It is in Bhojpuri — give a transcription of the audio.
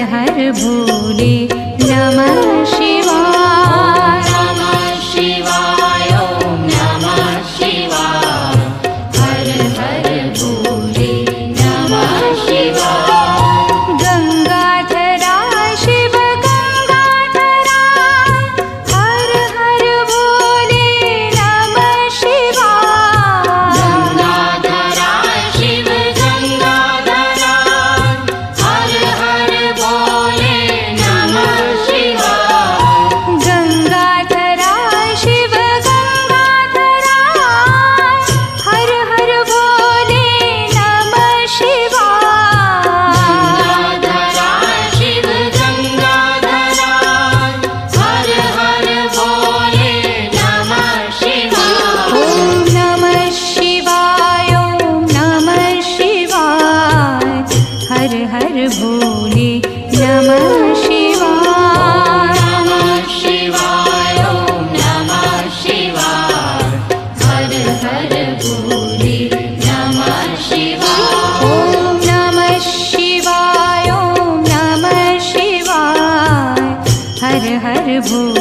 हर भोले नमः शिवाय। नमः शिवाय ॐ नमः शिवाय। हर हर भोले नमः शिवाय। गंगाधरा शिव गंगाधरा हर हर भोले नमः शिवाय। गंगाधरा शिव गंगाधरा हर हर भोले नमः शिवाय। गंगाधरा शिव गंगाधरा हर हर भोले नमः शिवाय। गंगाधरा शिव गंगाधरा हर हर भोले नमः शिवाय। ॐ नमः शिवाय ॐ नमः शिवाय। हर हर भोले नमः शिवाय। नमः शिवाय ॐ नमः शिवाय। हर हर भोले नमः शिवाय। ॐ नमः शिवाय ॐ नमः शिवाय। हर हर भोले